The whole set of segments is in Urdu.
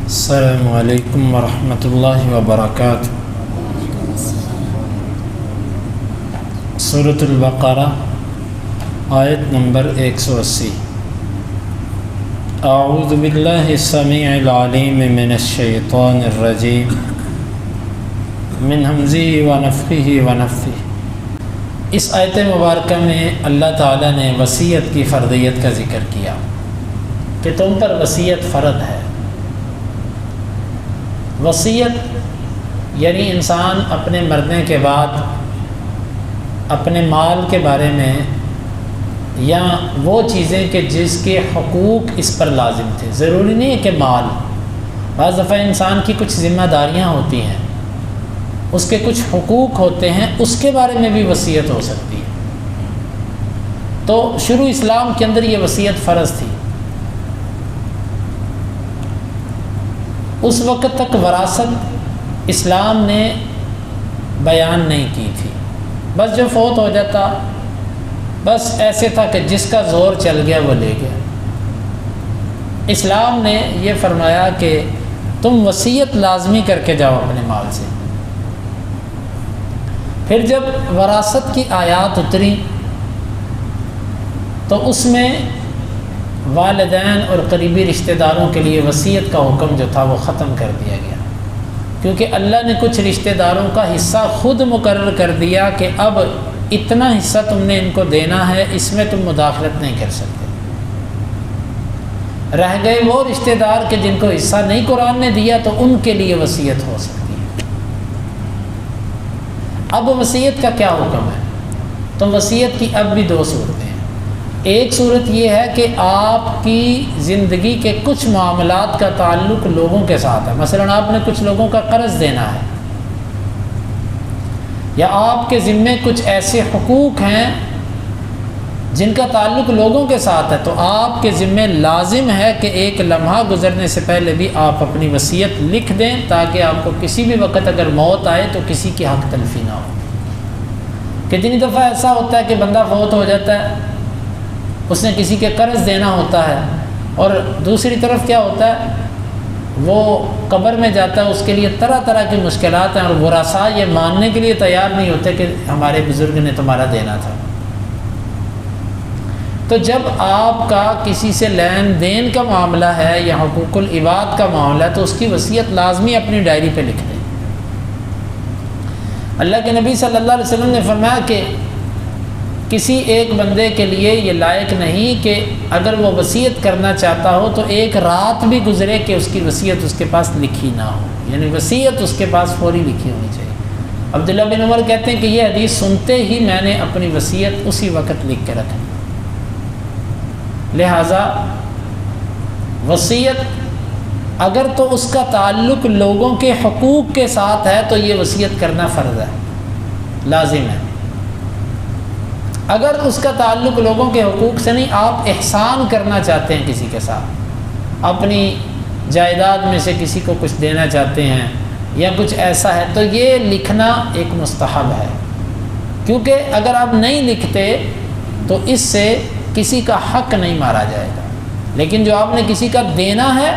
السلام علیکم ورحمۃ اللہ وبرکاتہ۔ سورۃ البقرہ آیت نمبر 180۔ اعوذ باللہ السمیع العلیم من الشیطان الرجیم من ھمزہ ونفخہ ونفثہ۔ اس آیت مبارکہ میں اللہ تعالیٰ نے وصیت کی فرضیت کا ذکر کیا کہ تم پر وصیت فرض ہے۔ وصیت یعنی انسان اپنے مرنے کے بعد اپنے مال کے بارے میں یا وہ چیزیں کہ جس کے حقوق اس پر لازم تھے، ضروری نہیں ہے کہ مال، بعض دفعہ انسان کی کچھ ذمہ داریاں ہوتی ہیں، اس کے کچھ حقوق ہوتے ہیں، اس کے بارے میں بھی وصیت ہو سکتی ہے۔ تو شروع اسلام کے اندر یہ وصیت فرض تھی۔ اس وقت تک وراثت اسلام نے بیان نہیں کی تھی، بس جو فوت ہو جاتا بس ایسے تھا کہ جس کا زور چل گیا وہ لے گیا۔ اسلام نے یہ فرمایا کہ تم وصیت لازمی کر کے جاؤ اپنے مال سے۔ پھر جب وراثت کی آیات اتری تو اس میں والدین اور قریبی رشتہ داروں کے لیے وصیت کا حکم جو تھا وہ ختم کر دیا گیا، کیونکہ اللہ نے کچھ رشتہ داروں کا حصہ خود مقرر کر دیا کہ اب اتنا حصہ تم نے ان کو دینا ہے، اس میں تم مداخلت نہیں کر سکتے۔ رہ گئے وہ رشتہ دار کہ جن کو حصہ نہیں قرآن نے دیا تو ان کے لیے وصیت ہو سکتی ہے۔ اب وصیت کا کیا حکم ہے؟ تو وصیت کی اب بھی دو صورتیں ہیں۔ ایک صورت یہ ہے کہ آپ کی زندگی کے کچھ معاملات کا تعلق لوگوں کے ساتھ ہے، مثلا آپ نے کچھ لوگوں کا قرض دینا ہے، یا آپ کے ذمے کچھ ایسے حقوق ہیں جن کا تعلق لوگوں کے ساتھ ہے، تو آپ کے ذمے لازم ہے کہ ایک لمحہ گزرنے سے پہلے بھی آپ اپنی وصیت لکھ دیں، تاکہ آپ کو کسی بھی وقت اگر موت آئے تو کسی کی حق تلفی نہ ہو۔ کتنی دفعہ ایسا ہوتا ہے کہ بندہ فوت ہو جاتا ہے، اس نے کسی کے قرض دینا ہوتا ہے، اور دوسری طرف کیا ہوتا ہے، وہ قبر میں جاتا ہے، اس کے لیے طرح طرح کی مشکلات ہیں، اور ورثاء یہ ماننے کے لیے تیار نہیں ہوتے کہ ہمارے بزرگ نے تمہارا دینا تھا۔ تو جب آپ کا کسی سے لین دین کا معاملہ ہے یا حقوق العباد کا معاملہ ہے تو اس کی وصیت لازمی اپنی ڈائری پہ لکھ دیں۔ اللہ کے نبی صلی اللہ علیہ وسلم نے فرمایا کہ کسی ایک بندے کے لیے یہ لائق نہیں کہ اگر وہ وصیت کرنا چاہتا ہو تو ایک رات بھی گزرے کہ اس کی وصیت اس کے پاس لکھی نہ ہو، یعنی وصیت اس کے پاس فوری لکھی ہونی چاہیے۔ عبداللہ بن عمر کہتے ہیں کہ یہ حدیث سنتے ہی میں نے اپنی وصیت اسی وقت لکھ کے رکھی۔ لہٰذا وصیت اگر تو اس کا تعلق لوگوں کے حقوق کے ساتھ ہے تو یہ وصیت کرنا فرض ہے، لازم ہے۔ اگر اس کا تعلق لوگوں کے حقوق سے نہیں، آپ احسان کرنا چاہتے ہیں کسی کے ساتھ، اپنی جائیداد میں سے کسی کو کچھ دینا چاہتے ہیں یا کچھ ایسا ہے، تو یہ لکھنا ایک مستحب ہے، کیونکہ اگر آپ نہیں لکھتے تو اس سے کسی کا حق نہیں مارا جائے گا، لیکن جو آپ نے کسی کا دینا ہے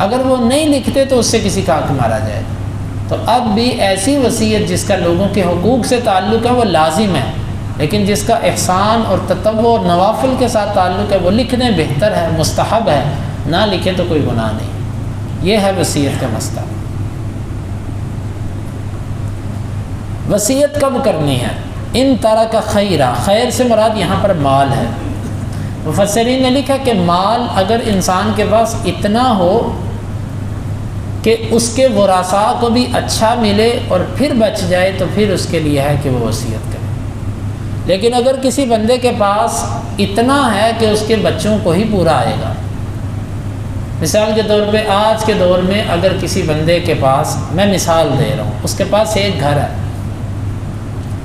اگر وہ نہیں لکھتے تو اس سے کسی کا حق مارا جائے گا۔ تو اب بھی ایسی وصیت جس کا لوگوں کے حقوق سے تعلق ہے وہ لازم ہے، لیکن جس کا احسان اور تطوع اور نوافل کے ساتھ تعلق ہے وہ لکھنے بہتر ہے، مستحب ہے، نہ لکھیں تو کوئی گناہ نہیں۔ یہ ہے وصیت کا مسئلہ۔ وصیت کب کرنی ہے؟ ان ترک خیرا، خیر سے مراد یہاں پر مال ہے۔ مفسرین نے لکھا کہ مال اگر انسان کے پاس اتنا ہو کہ اس کے ورثاء کو بھی اچھا ملے اور پھر بچ جائے تو پھر اس کے لیے ہے کہ وہ وصیت کرے۔ لیکن اگر کسی بندے کے پاس اتنا ہے کہ اس کے بچوں کو ہی پورا آئے گا، مثال کے طور پہ آج کے دور میں اگر کسی بندے کے پاس، میں مثال دے رہا ہوں، اس کے پاس ایک گھر ہے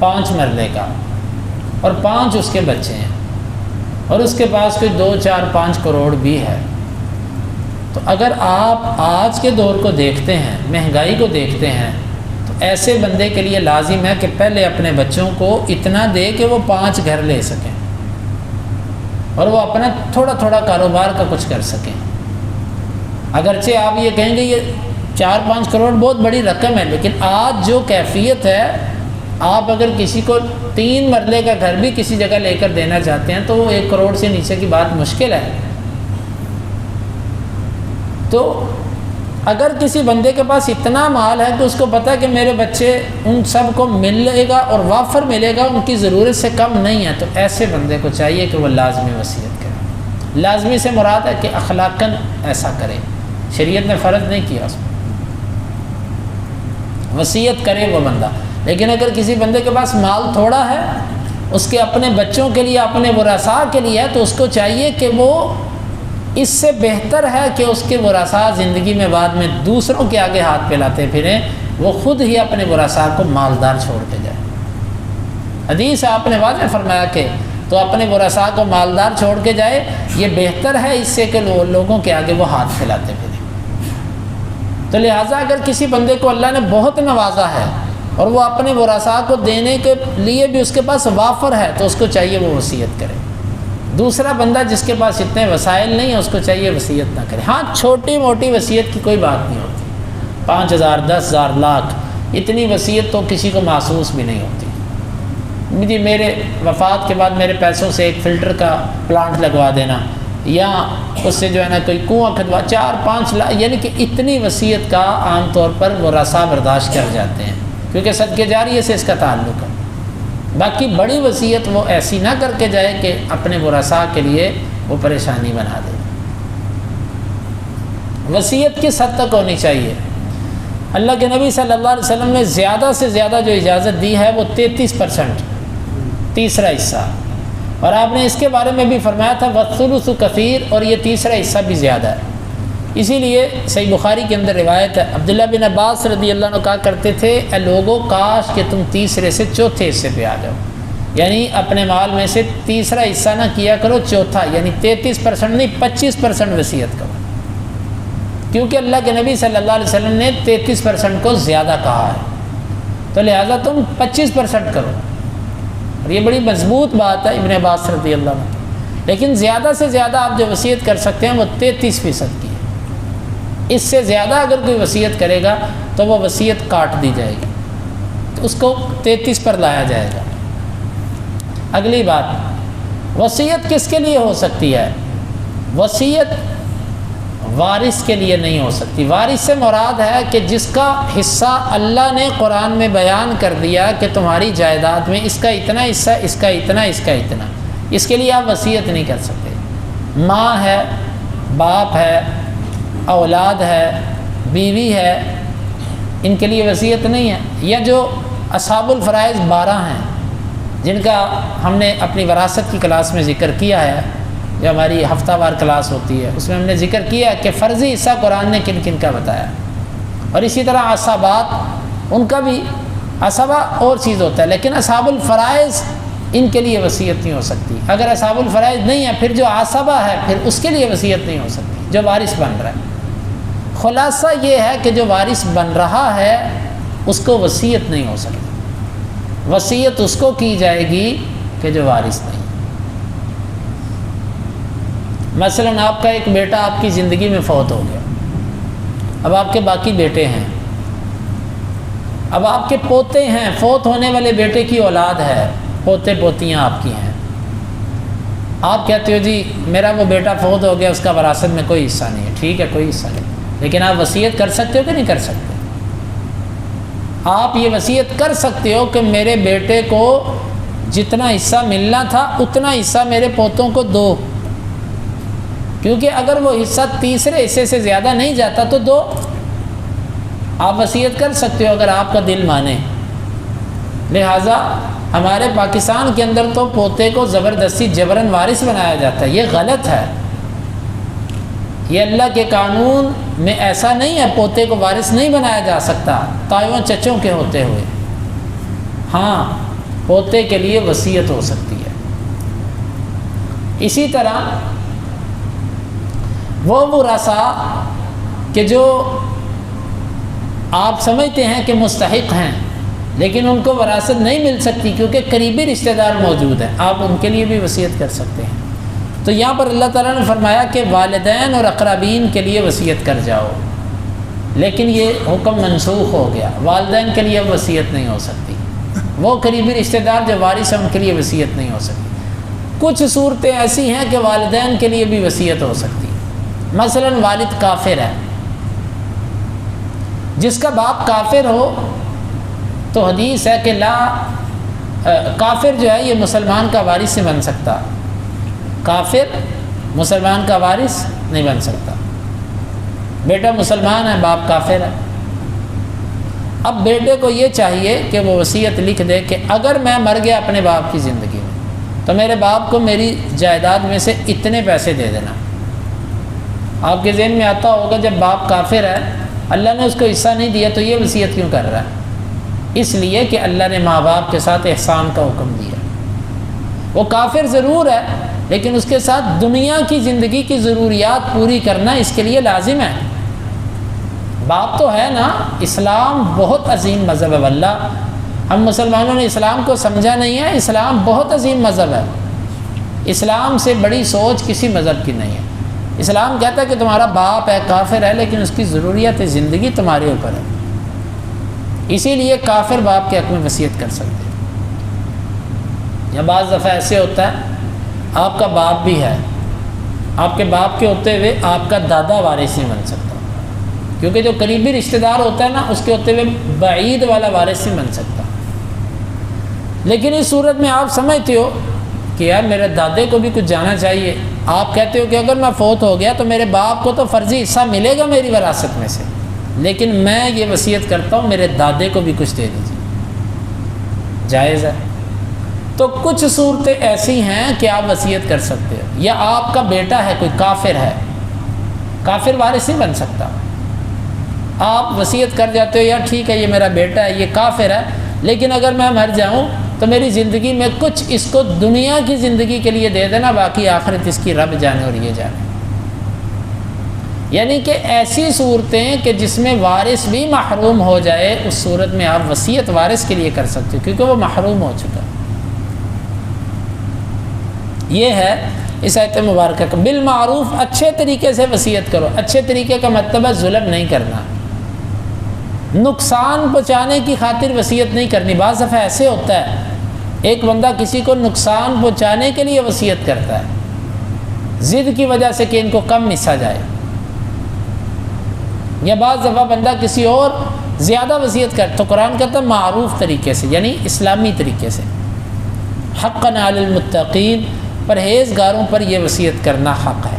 5 مرلے کا اور 5 اس کے بچے ہیں، اور اس کے پاس کوئی 2 4 5 کروڑ بھی ہے، تو اگر آپ آج کے دور کو دیکھتے ہیں، مہنگائی کو دیکھتے ہیں، تو ایسے بندے کے لیے لازم ہے کہ پہلے اپنے بچوں کو اتنا دے کہ وہ 5 گھر لے سکیں اور وہ اپنا تھوڑا تھوڑا کاروبار کا کچھ کر سکیں۔ اگرچہ آپ یہ کہیں گے یہ 4-5 کروڑ بہت بڑی رقم ہے، لیکن آج جو کیفیت ہے، آپ اگر کسی کو 3 مرلے کا گھر بھی کسی جگہ لے کر دینا چاہتے ہیں تو وہ 1 کروڑ سے نیچے کی بات مشکل ہے۔ تو اگر کسی بندے کے پاس اتنا مال ہے کہ اس کو پتہ ہے کہ میرے بچے ان سب کو ملے گا اور وافر ملے گا، ان کی ضرورت سے کم نہیں ہے، تو ایسے بندے کو چاہیے کہ وہ لازمی وصیت کرے۔ لازمی سے مراد ہے کہ اخلاقاً ایسا کرے، شریعت نے فرض نہیں کیا اس میں، وصیت کرے وہ بندہ۔ لیکن اگر کسی بندے کے پاس مال تھوڑا ہے، اس کے اپنے بچوں کے لیے، اپنے ورثاء کے لیے ہے، تو اس کو چاہیے کہ وہ اس سے بہتر ہے کہ اس کے ورثاء زندگی میں بعد میں دوسروں کے آگے ہاتھ پھیلاتے پھریں، وہ خود ہی اپنے ورثاء کو مالدار چھوڑ کے جائے۔ حدیث آپ نے واضح فرمایا کہ تو اپنے ورثاء کو مالدار چھوڑ کے جائے، یہ بہتر ہے اس سے کہ لوگوں کے آگے وہ ہاتھ پھیلاتے پھریں۔ تو لہٰذا اگر کسی بندے کو اللہ نے بہت نوازا ہے اور وہ اپنے ورثاء کو دینے کے لیے بھی اس کے پاس وافر ہے، تو اس کو چاہیے وہ وصیت کرے۔ دوسرا بندہ جس کے پاس اتنے وسائل نہیں ہیں، اس کو چاہیے وصیت نہ کرے۔ ہاں چھوٹی موٹی وصیت کی کوئی بات نہیں ہوتی، 5,000 10,000 لاکھ اتنی وصیت تو کسی کو محسوس بھی نہیں ہوتی۔ جی میرے وفات کے بعد میرے پیسوں سے ایک فلٹر کا پلانٹ لگوا دینا، یا اس سے جو ہے نا کوئی کنواں کھدوا 4-5 لاکھ، یعنی کہ اتنی وصیت کا عام طور پر ورثاء برداشت کر جاتے ہیں، کیونکہ صدقے جاریہ سے اس کا تعلق ہے۔ باقی بڑی وصیت وہ ایسی نہ کر کے جائے کہ اپنے ورثاء کے لیے وہ پریشانی بنا دے۔ وصیت کس حد تک ہونی چاہیے؟ اللہ کے نبی صلی اللہ علیہ وسلم نے زیادہ سے زیادہ جو اجازت دی ہے وہ 33%، تیسرا حصہ، اور آپ نے اس کے بارے میں بھی فرمایا تھا والثلث کثیر، اور یہ تیسرا حصہ بھی زیادہ ہے۔ اسی لیے صحیح بخاری کے اندر روایت ہے، عبداللہ بن عباس رضی اللہ عنہ کہا کرتے تھے اے لوگوں کاش کہ تم تیسرے سے چوتھے حصے پہ آ جاؤ، یعنی اپنے مال میں سے تیسرا حصہ نہ کیا کرو، چوتھا، یعنی 33% نہیں 25% وصیت کرو، کیونکہ اللہ کے نبی صلی اللہ علیہ وسلم نے 33% کو زیادہ کہا ہے، تو لہٰذا تم 25% کرو، اور یہ بڑی مضبوط بات ہے ابن عباس رضی اللہ عنہ۔ لیکن زیادہ سے زیادہ آپ جو وصیت کر سکتے ہیں وہ 33% کی ہے، اس سے زیادہ اگر کوئی وصیت کرے گا تو وہ وصیت کاٹ دی جائے گی، تو اس کو 33 پر لایا جائے گا۔ اگلی بات، وصیت کس کے لیے ہو سکتی ہے؟ وصیت وارث کے لیے نہیں ہو سکتی۔ وارث سے مراد ہے کہ جس کا حصہ اللہ نے قرآن میں بیان کر دیا کہ تمہاری جائیداد میں اس کا اتنا حصہ، اس کا اتنا، اس کا اتنا، اس کے لیے آپ وصیت نہیں کر سکتے۔ ماں ہے، باپ ہے، اولاد ہے، بیوی ہے، ان کے لیے وصیت نہیں ہے۔ یا جو اصحاب الفرائض 12 ہیں جن کا ہم نے اپنی وراثت کی کلاس میں ذکر کیا ہے، جو ہماری ہفتہ وار کلاس ہوتی ہے، اس میں ہم نے ذکر کیا کہ فرضی حصہ قرآن نے کن کن کا بتایا، اور اسی طرح عصبات، ان کا بھی عصبہ اور چیز ہوتا ہے، لیکن اصحاب الفرائض ان کے لیے وصیت نہیں ہو سکتی۔ اگر اصحاب الفرائض نہیں ہے پھر جو عصبہ ہے پھر اس کے لیے وصیت نہیں ہو سکتی، جو وارث بن رہا ہے۔ خلاصہ یہ ہے کہ جو وارث بن رہا ہے اس کو وصیت نہیں ہو سکتی، وصیت اس کو کی جائے گی کہ جو وارث نہیں۔ مثلا آپ کا ایک بیٹا آپ کی زندگی میں فوت ہو گیا، اب آپ کے باقی بیٹے ہیں، اب آپ کے پوتے ہیں، فوت ہونے والے بیٹے کی اولاد ہے، پوتے پوتیاں آپ کی ہیں، آپ کہتے ہو جی میرا وہ بیٹا فوت ہو گیا، اس کا وراثت میں کوئی حصہ نہیں ہے، ٹھیک ہے کوئی حصہ نہیں، لیکن آپ وصیت کر سکتے ہو کہ نہیں کر سکتے؟ آپ یہ وصیت کر سکتے ہو کہ میرے بیٹے کو جتنا حصہ ملنا تھا اتنا حصہ میرے پوتوں کو دو، کیونکہ اگر وہ حصہ تیسرے حصے سے زیادہ نہیں جاتا تو دو۔ آپ وصیت کر سکتے ہو اگر آپ کا دل مانے۔ لہٰذا ہمارے پاکستان کے اندر تو پوتے کو زبردستی جبراً وارث بنایا جاتا ہے، یہ غلط ہے، یہ اللہ کے قانون میں ایسا نہیں ہے، پوتے کو وارث نہیں بنایا جا سکتا تایوں چچوں کے ہوتے ہوئے۔ ہاں پوتے کے لیے وصیت ہو سکتی ہے۔ اسی طرح وہ ورثاء کہ جو آپ سمجھتے ہیں کہ مستحق ہیں لیکن ان کو وراثت نہیں مل سکتی کیونکہ قریبی رشتہ دار موجود ہیں، آپ ان کے لیے بھی وصیت کر سکتے ہیں۔ تو یہاں پر اللہ تعالیٰ نے فرمایا کہ والدین اور اقربین کے لیے وصیت کر جاؤ، لیکن یہ حکم منسوخ ہو گیا، والدین کے لیے وصیت نہیں ہو سکتی، وہ قریبی رشتہ دار جو وارث ہیں ان کے لیے وصیت نہیں ہو سکتی۔ کچھ صورتیں ایسی ہیں کہ والدین کے لیے بھی وصیت ہو سکتی، مثلا والد کافر ہے، جس کا باپ کافر ہو تو حدیث ہے کہ کافر جو ہے یہ مسلمان کا وارث نہیں بن سکتا، کافر مسلمان کا وارث نہیں بن سکتا۔ بیٹا مسلمان ہے، باپ کافر ہے، اب بیٹے کو یہ چاہیے کہ وہ وصیت لکھ دے کہ اگر میں مر گیا اپنے باپ کی زندگی میں تو میرے باپ کو میری جائیداد میں سے اتنے پیسے دے دینا۔ آپ کے ذہن میں آتا ہوگا جب باپ کافر ہے، اللہ نے اس کو حصہ نہیں دیا تو یہ وصیت کیوں کر رہا ہے؟ اس لیے کہ اللہ نے ماں باپ کے ساتھ احسان کا حکم دیا۔ وہ کافر ضرور ہے لیکن اس کے ساتھ دنیا کی زندگی کی ضروریات پوری کرنا اس کے لیے لازم ہے۔ باپ تو ہے نا، اسلام بہت عظیم مذہب ہے واللہ، ہم مسلمانوں نے اسلام کو سمجھا نہیں ہے، اسلام بہت عظیم مذہب ہے، اسلام سے بڑی سوچ کسی مذہب کی نہیں ہے۔ اسلام کہتا ہے کہ تمہارا باپ ہے کافر ہے لیکن اس کی ضروریات زندگی تمہارے اوپر ہے، اسی لیے کافر باپ کے حق میں وصیت کر سکتے ہیں۔ یا بعض دفعہ ایسے ہوتا ہے آپ کا باپ بھی ہے، آپ کے باپ کے ہوتے ہوئے آپ کا دادا وارث نہیں بن سکتا، کیونکہ جو قریبی رشتہ دار ہوتا ہے نا اس کے ہوتے ہوئے بعید والا وارث نہیں بن سکتا۔ لیکن اس صورت میں آپ سمجھتے ہو کہ یار میرے دادے کو بھی کچھ جانا چاہیے، آپ کہتے ہو کہ اگر میں فوت ہو گیا تو میرے باپ کو تو فرضی حصہ ملے گا میری وراثت میں سے، لیکن میں یہ وصیت کرتا ہوں میرے دادے کو بھی کچھ دے دیجیے، جائز ہے۔ تو کچھ صورتیں ایسی ہیں کہ آپ وصیت کر سکتے ہو، یا آپ کا بیٹا ہے کوئی کافر ہے، کافر وارث نہیں بن سکتا، آپ وصیت کر جاتے ہو یار ٹھیک ہے یہ میرا بیٹا ہے یہ کافر ہے لیکن اگر میں مر جاؤں تو میری زندگی میں کچھ اس کو دنیا کی زندگی کے لیے دے دینا، باقی آخرت اس کی رب جانے اور یہ جانے۔ یعنی کہ ایسی صورتیں کہ جس میں وارث بھی محروم ہو جائے، اس صورت میں آپ وصیت وارث کے لیے کر سکتے ہو کیونکہ وہ محروم ہو چکا۔ یہ ہے اس آیت مبارکہ کا بالمعروف، اچھے طریقے سے وصیت کرو۔ اچھے طریقے کا مطلب ہے ظلم نہیں کرنا، نقصان پہنچانے کی خاطر وصیت نہیں کرنی۔ بعض دفعہ ایسے ہوتا ہے ایک بندہ کسی کو نقصان پہنچانے کے لیے وصیت کرتا ہے ضد کی وجہ سے کہ ان کو کم حصہ جائے، یا بعض دفعہ بندہ کسی اور زیادہ وصیت کرتا تو قرآن کہتا ہے معروف طریقے سے، یعنی اسلامی طریقے سے۔ حقاً علی المتقین، پرہیزگاروں پر یہ وصیت کرنا حق ہے۔